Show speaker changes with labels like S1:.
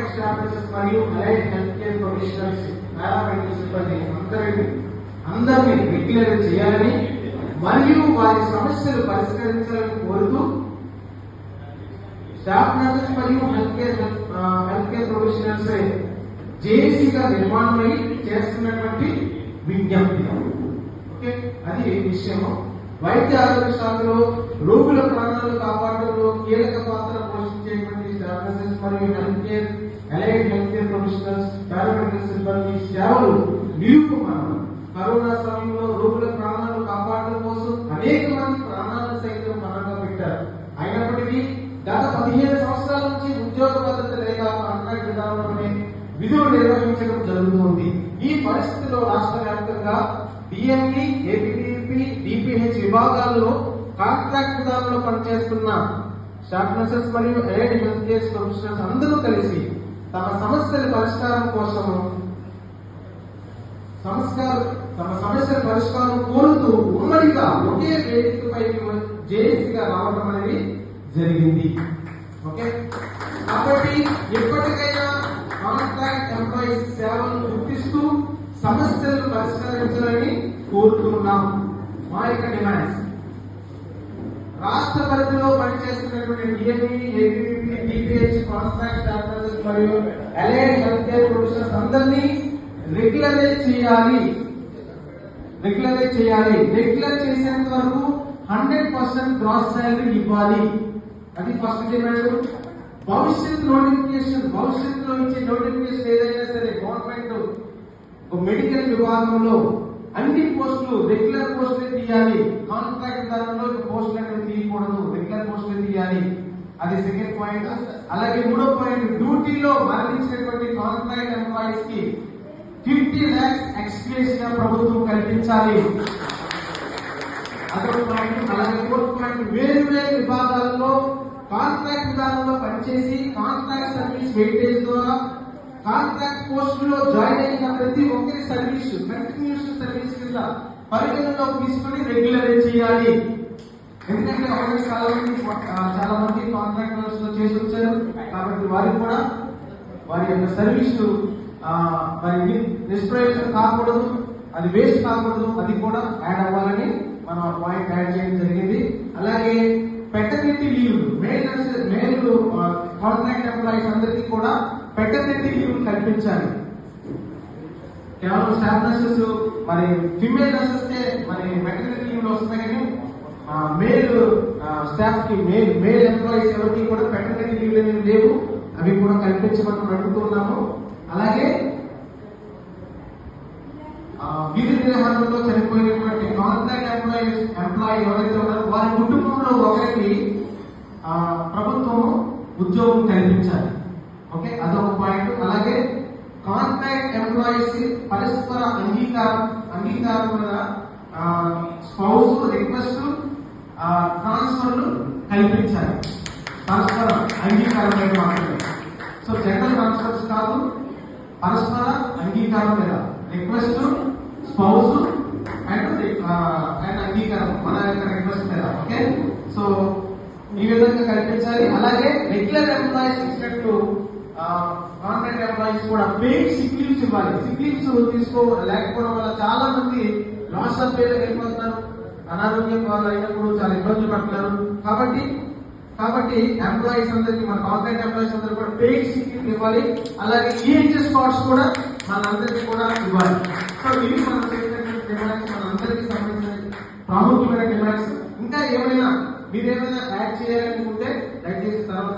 S1: Contract staff nurses మరియు allied health care professionals paramedical సిబ్బంది అందరినీ రెగ్యులర్ చేయాలని మరియు వారి సమస్యలు పరిష్కరించాలని కోరుతూ స్టాఫ్ నర్సెస్ మరియు హెల్త్ కేర్ ప్రొఫెషనల్స్ జేఏసీగా నిర్మాణమై చేస్తున్నటువంటి విజ్ఞప్తి. ఓకే, అది విషయము. వైద్య ఆరోగ్య శాఖలో రోగుల ప్రాణాలు కాపాడడంలో కీలక పాత్ర పోషించేటువంటి స్టాఫ్ నర్సెస్ మరియు allied health care professionals paramedical సిబ్బంది సేవలు నిరూపమానం. కరోనా సమయంలో రోగుల ప్రాణాలు కాపాడడం కోసం అనేక మంది ప్రాణాలను సైతం పరంగా పెట్టారు. అయినప్పటికీ గత 15 సంవత్సరాల నుంచి ఉద్యోగ భద్రత లేక కాంట్రాక్ట్ విధానంలోనే విధులు నిర్వహించడం జరుగుతుంది. ఈ పరిస్థితిలో రాష్ట్ర వ్యాప్తంగా డిఎంఈ, ఏపీడీపీ, డిపిహెచ్ విభాగాల్లో కాంట్రాక్ట్ విధానంలో పనిచేస్తున్న స్టాఫ్ నర్సెస్ మరియు అలైడ్ హెల్త్ కేర్ ప్రొఫెషనల్స్ అందరూ కలిసి తమ సమస్యల పరిష్కారం కోరుతూ ఉమ్మడిగా ఒకే వేదికపై జేఏసీగా రావడం అనేది జరిగింది. ఓకే, కాబట్టి ఎప్పటికైనా కాంట్రాక్ట్ ఎంప్లాయీస్ సేవలను గుర్తిస్తూ సమస్యలను పరిష్కరించాలని కోరుతున్నాం. మా యొక్క డిమాండ్స్ రాష్ట్ర పరిధిలో పనిచేస్తున్నటువంటి DME, APDP, DPH contract staff nurses మరియు అలైడ్ హెల్త్ కేర్ ప్రొఫెషనల్స్ అందరినీ రెగ్యులరైజ్ చేయాలి. రెగ్యులర్ చేసేంత వరకు 100% గ్రాస్ సాలరీ ఇవ్వాలి. అది ఫస్ట్ డిమాండ్. భవిష్యత్తులో ఇచ్చే నోటిఫికేషన్ ఏదైనా సరే గవర్నమెంట్ మెడికల్ విభాగంలో అన్ని పోస్టులు రెగ్యులర్ పోస్టులే తీయాలి. కాంట్రాక్ట్ విధానంలో పోస్టులు అనేది తీయకూడదు, రెగ్యులర్ పోస్టులే తీయాలి. అది సెకండ్ పాయింట్. అలాగే మూడో పాయింట్, డ్యూటీలో మరణించినటువంటి కాంట్రాక్ట్ ఎంప్లాయీస్ కి 50 lakhs ఎక్స్గ్రేషియా ప్రభుత్వం కల్పించాలి. అదొక పాయింట్. అలాగే ఫోర్త్ పాయింట్, వేరు విభాగాల్లో కాంట్రాక్ట్ విధానంలో పనిచేసి కాంట్రాక్ట్ సర్వీస్ వెయిటేజ్ ద్వారా కాంట్రాక్ట్ పోస్టులో జాయిన్ అయిన ప్రతి ఒక్కరి సర్వీస్ కంటిన్యూస్ సర్వీస్ కింద పరిగణలో తీసుకుని రెగ్యులరైజ్ చేయాలి. ఎందుకంటే ఆల్రెడీ చాలా మంది కాంట్రాక్టర్స్ లో చేసి వచ్చారు కాబట్టి వారికి కూడా వారి యొక్క సర్వీస్ మరి నిష్ప్రయోజనం కాకూడదు, అది వేస్ట్ కాకూడదు, అది కూడా యాడ్ అవ్వాలని మనం పాయింట్ యాడ్ చేయడం జరిగింది. అలాగే paternity leave male contract employees అందరికీ కూడా పెటర్నిటీ లీవ్ కల్పించాలి. కేవలం స్టాఫ్ నర్సెస్ మరి ఫిమేల్ నర్సెస్ మరి మెటర్నిటీ లీవ్ వస్తాయి కానీ మేల్ స్టాఫ్ కి మేల్ ఎంప్లాయీస్ ఎవరికి కూడా పెటర్నిటీ లీవ్ అనేవి లేవు. అవి కూడా కల్పించమని అడుగుతున్నాము. అలాగే విధి నిర్వహణలో చనిపోయినటువంటి కాంట్రాక్ట్ ఎంప్లాయీ ఎవరైతే ఉన్నారో వారి కుటుంబంలో ఒకరికి ప్రభుత్వం ఉద్యోగం కల్పించాలి. ఓకే, అదొక పాయింట్. అలాగే కాంట్రాక్ట్ ఎంప్లాయీస్ పరస్పర అంగీకారం మీద స్పౌస్ రిక్వెస్ట్ ట్రాన్స్ఫర్లు కల్పించాలి. పరస్పర అంగీకారం మీద మాత్రమే. సో జనరల్ ట్రాన్స్ఫర్స్ కాదు, పరస్పర అంగీకారం మీద రిక్వెస్ట్ స్పౌస్ అండ్ అంగీకారం మన యొక్క రిక్వెస్ట్ మీద. ఓకే, సో ఈ విధంగా కల్పించాలి. అలాగే రెగ్యులర్ ఎంప్లాయీస్ ఇచ్చినట్టు కాంట్రాక్ట్ ఎంప్లాయీస్ కూడా పెయిడ్ సిక్ లీవ్స్ ఇవ్వాలి. సిక్ లీవ్స్ లేకపోవడం వల్ల చాలా మంది లాస్ ఆఫ్ పే వెళ్ళిపోతున్నారు, అనారోగ్యం వాళ్ళు అయినప్పుడు చాలా ఇబ్బందులు పడుతున్నారు. కాబట్టి ఎంప్లాయీస్ అందరికి, మన కాంట్రాక్ట్ ఎంప్లాయీస్ అందరికి కూడా పెయిడ్ సిక్ లీవ్ ఇవ్వాలి. అలాగే ఈహెచ్ఎస్ కార్డ్స్ కూడా మనందరికీ కూడా ఇవ్వాలి. సో ఇవి మనం చేసినటువంటి డిమాండ్స్, మనందరికీ సంబంధించిన ప్రాముఖ్యమైన డిమాండ్స్. ఇంకా ఏమైనా మీరేమైనా యాడ్ చేయాలనుకుంటే దయచేసి తర్వాత